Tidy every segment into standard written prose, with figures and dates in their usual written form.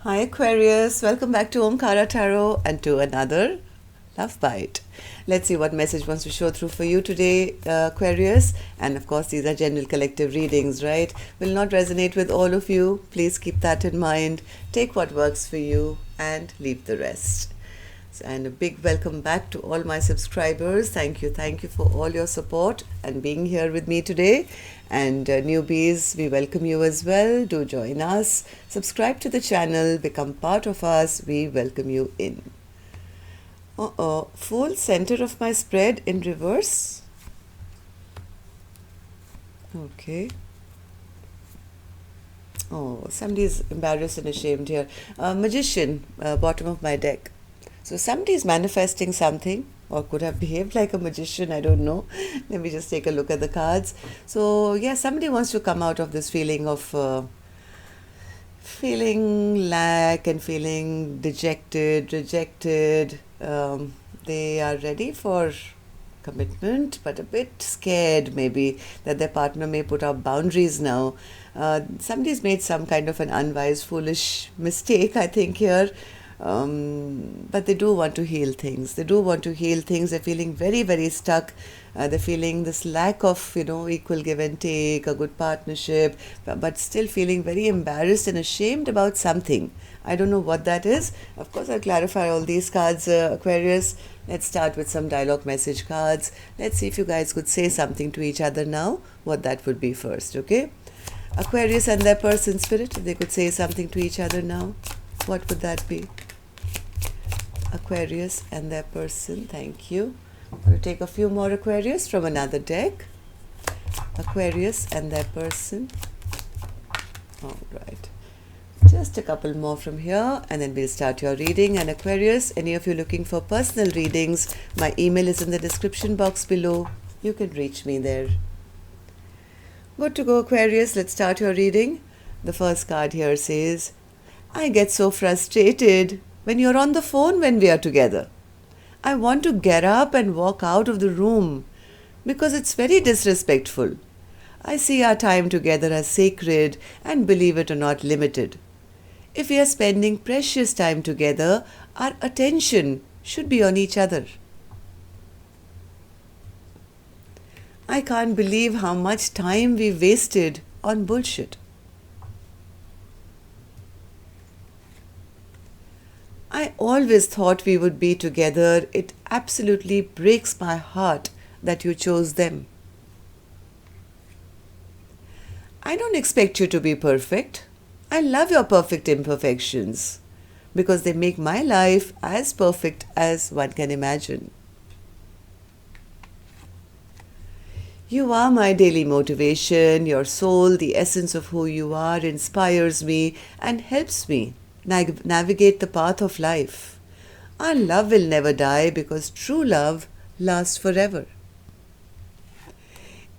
Hi Aquarius, welcome back to Omkara Tarot and to another Love Bite. Let's see what message wants to show through for you today, Aquarius. And of course, these are general collective readings, right? Will not resonate with all of you. Please keep that in mind. Take what works for you and leave the rest. And a big welcome back to all my subscribers. Thank you for all your support and being here with me today. And newbies, we welcome you as well. Do join us, subscribe to the channel, become part of us. We welcome you in. Full center of my spread in reverse. Okay. Oh, somebody is embarrassed and ashamed here. Magician, bottom of my deck. So somebody is manifesting something or could have behaved like a magician, I don't know. Let me just take a look at the cards. So yeah, somebody wants to come out of this feeling of feeling lack and feeling dejected, rejected. They are ready for commitment, but a bit scared maybe that their partner may put up boundaries now. Somebody's made some kind of an unwise, foolish mistake, I think, here. But they do want to heal things. They're feeling very, very stuck. They're feeling this lack of, equal give and take, a good partnership, but still feeling very embarrassed and ashamed about something. I don't know what that is. Of course, I'll clarify all these cards, Aquarius. Let's start with some dialogue message cards. Let's see if you guys could say something to each other now, what that would be first, okay? Aquarius and their person spirit, if they could say something to each other now, what would that be? Aquarius and their person, thank you. I'm going to take a few more Aquarius from another deck. Aquarius and their person. All right. Just a couple more from here and then we'll start your reading. And Aquarius, any of you looking for personal readings, my email is in the description box below. You can reach me there. Good to go, Aquarius. Let's start your reading. The first card here says, I get so frustrated when you're on the phone when we are together. I want to get up and walk out of the room because it's very disrespectful. I see our time together as sacred and, believe it or not, limited. If we are spending precious time together, our attention should be on each other. I can't believe how much time we wasted on bullshit. I always thought we would be together. It absolutely breaks my heart that you chose them. I don't expect you to be perfect. I love your perfect imperfections because they make my life as perfect as one can imagine. You are my daily motivation. Your soul, the essence of who you are, inspires me and helps me navigate the path of life. Our love will never die because true love lasts forever.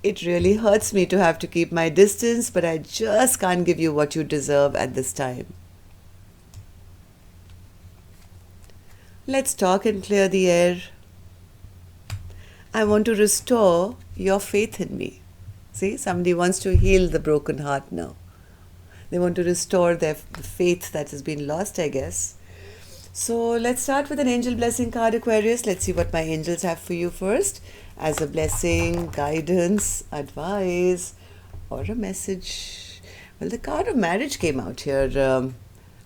It really hurts me to have to keep my distance, but I just can't give you what you deserve at this time. Let's talk and clear the air. I want to restore your faith in me. See, somebody wants to heal the broken heart now. They want to restore the faith that has been lost, I guess. So let's start with an angel blessing card, Aquarius. Let's see what my angels have for you first. As a blessing, guidance, advice, or a message. Well, the card of marriage came out here,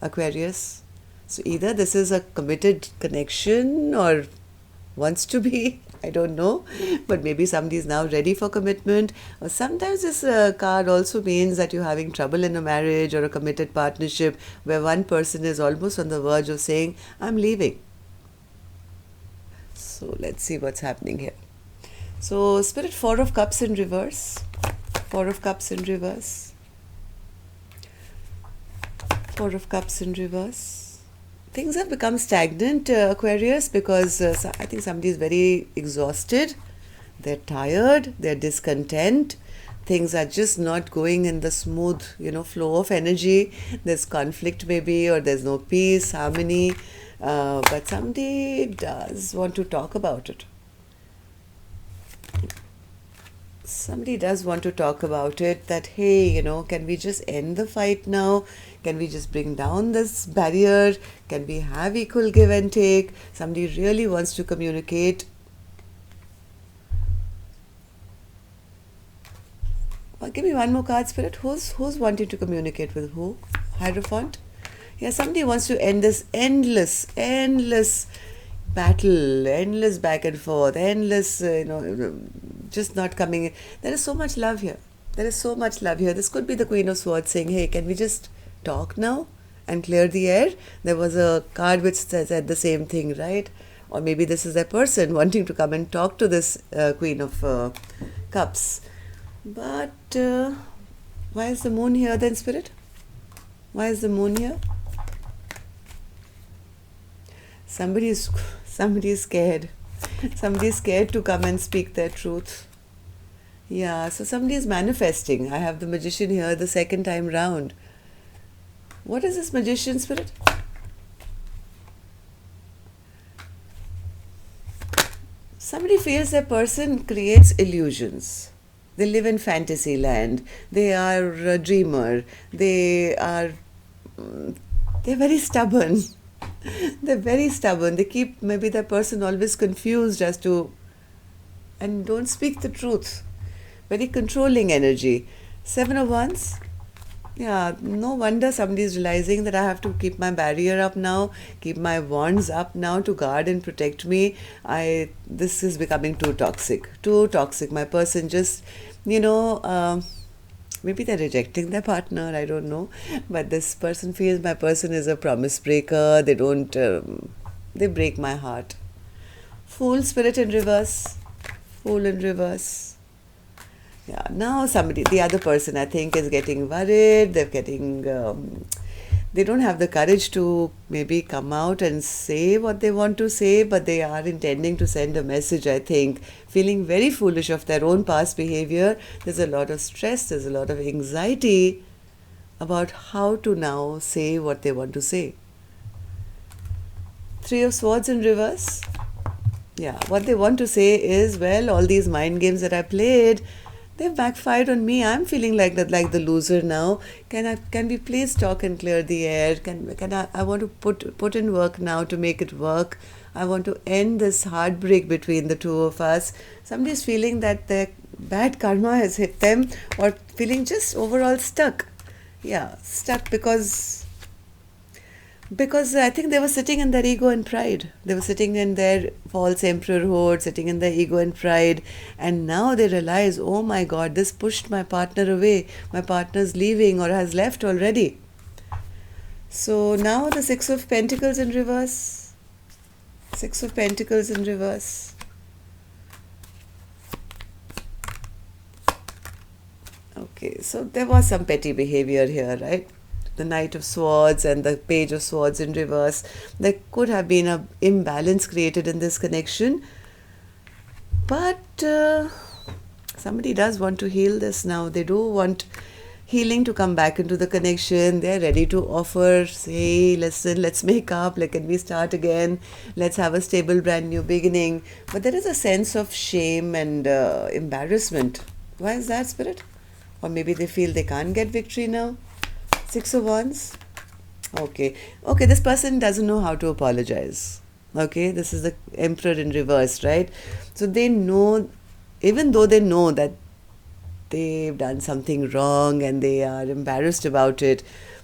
Aquarius. So either this is a committed connection or wants to be, I don't know, but maybe somebody is now ready for commitment. Or sometimes this card also means that you're having trouble in a marriage or a committed partnership where one person is almost on the verge of saying, I'm leaving. So let's see what's happening here. So Spirit, 4 of Cups in reverse. 4 of Cups in reverse. 4 of Cups in reverse. Things have become stagnant, Aquarius, because I think somebody is very exhausted. They're tired. They're discontent. Things are just not going in the smooth, flow of energy. There's conflict maybe, or there's no peace, harmony. But somebody does want to talk about it. Somebody does want to talk about it, that, hey, can we just end the fight now? Can we just bring down this barrier? Can we have equal give and take? Somebody really wants to communicate. Give me one more card, Spirit. Who's wanting to communicate with who? Hierophant? Yeah, somebody wants to end this endless battle, endless back and forth, endless, just not coming in. There is so much love here. There is so much love here. This could be the Queen of Swords saying, hey, can we just talk now and clear the air? There was a card which said the same thing, right? Or maybe this is a person wanting to come and talk to this Queen of Cups. But why is the moon here then, Spirit? Why is the moon here? Somebody is scared. Somebody is scared to come and speak their truth. Yeah, so somebody is manifesting. I have the Magician here the second time round. What is this Magician, Spirit? Somebody feels their person creates illusions. They live in fantasy land. They are a dreamer. They're very stubborn. They're very stubborn. They keep maybe their person always confused as to, and don't speak the truth. Very controlling energy. 7 of Wands. Yeah, no wonder somebody is realizing that I have to keep my barrier up now, keep my wands up now to guard and protect me. This is becoming too toxic. Too toxic. My person just, maybe they're rejecting their partner, I don't know. But this person feels my person is a promise breaker. They don't, they break my heart. Fool, Spirit in reverse. Fool in reverse. Yeah, now the other person I think is getting worried. They're getting, they don't have the courage to maybe come out and say what they want to say, but they are intending to send a message, I think, feeling very foolish of their own past behavior. There's a lot of stress, there's a lot of anxiety about how to now say what they want to say. 3 of Swords in reverse. Yeah, what they want to say is, well, all these mind games that I played, they've backfired on me. I'm feeling like the loser now. Can we please talk and clear the air? I want to put in work now to make it work. I want to end this heartbreak between the two of us. Somebody's feeling that their bad karma has hit them, or feeling just overall stuck. Yeah, stuck because I think they were sitting in their ego and pride. They were sitting in their false emperorhood, sitting in their ego and pride. And now they realize, oh my God, this pushed my partner away. My partner's leaving or has left already. So now the 6 of Pentacles in reverse. 6 of Pentacles in reverse. Okay, so there was some petty behavior here, right? The Knight of Swords and the Page of Swords in reverse. There could have been an imbalance created in this connection. But somebody does want to heal this now. They do want healing to come back into the connection. They're ready to offer, say, listen, let's make up. Can we start again? Let's have a stable, brand new beginning. But there is a sense of shame and embarrassment. Why is that, Spirit? Or maybe they feel they can't get victory now. 6 of Wands. Okay, this person doesn't know how to apologize. Okay, this is the Emperor in reverse, right? So they know, even though they know that they've done something wrong and they are embarrassed about it,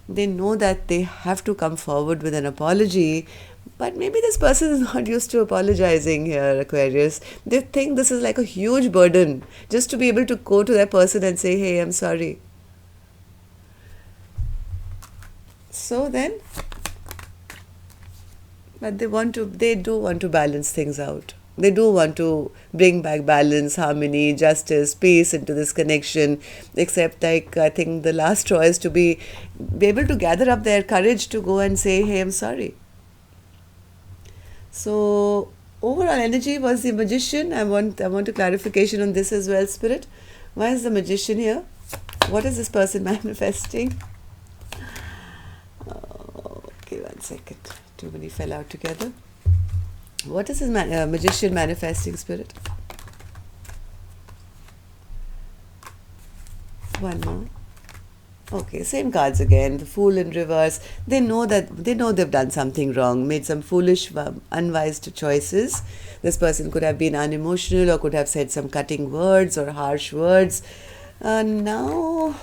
they know that they have to come forward with an apology. But maybe this person is not used to apologizing here, Aquarius. They think this is like a huge burden just to be able to go to that person and say, hey, I'm sorry. So then, but they do want to balance things out. They do want to bring back balance, harmony, justice, peace into this connection. Except, I think the last straw is to be able to gather up their courage to go and say, hey, I'm sorry. So, overall energy was the Magician. I want a clarification on this as well, Spirit. Why is the Magician here? What is this person manifesting? Okay, 1 second. Too many fell out together. What is this Magician manifesting, Spirit? One more. Okay, same cards again. The Fool in reverse. They know they've done something wrong, made some foolish, unwise choices. This person could have been unemotional or could have said some cutting words or harsh words. Now,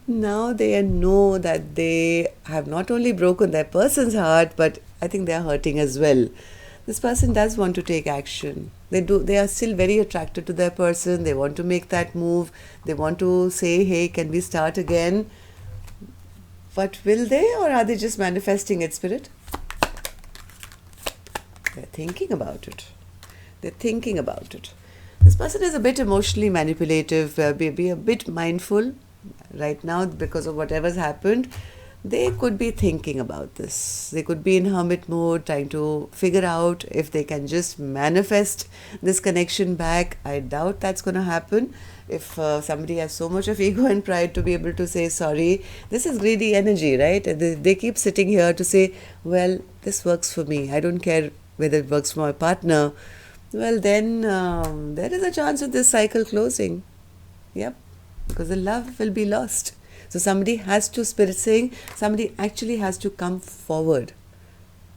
now they know that they have not only broken their person's heart, but I think they are hurting as well. This person does want to take action. They are still very attracted to their person. They want to make that move. They want to say, hey, can we start again? But will they, or are they just manifesting it, Spirit? They're thinking about it. They're thinking about it. This person is a bit emotionally manipulative. Be a bit mindful right now because of whatever's happened. They could be thinking about this. They could be in hermit mode, trying to figure out if they can just manifest this connection back. I doubt that's going to happen. If somebody has so much of ego and pride to be able to say sorry, this is greedy energy, right? They keep sitting here to say, well, this works for me. I don't care whether it works for my partner. Well, then there is a chance of this cycle closing. Yep, because the love will be lost. So somebody has to, Spirit saying, somebody actually has to come forward,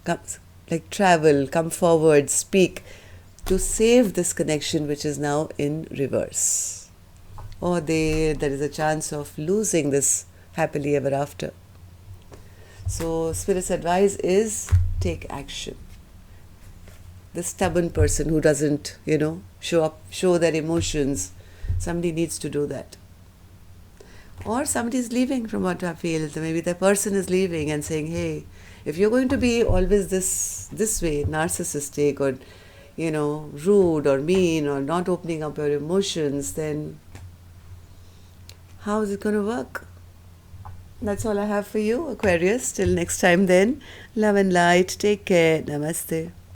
like travel, come forward, speak, to save this connection which is now in reverse. Or there is a chance of losing this happily ever after. So Spirit's advice is take action. The stubborn person who doesn't, show their emotions, somebody needs to do that. Or somebody is leaving, from what I feel. Maybe the person is leaving and saying, hey, if you're going to be always this way, narcissistic or, rude or mean or not opening up your emotions, then how is it going to work? That's all I have for you, Aquarius. Till next time then. Love and light. Take care. Namaste.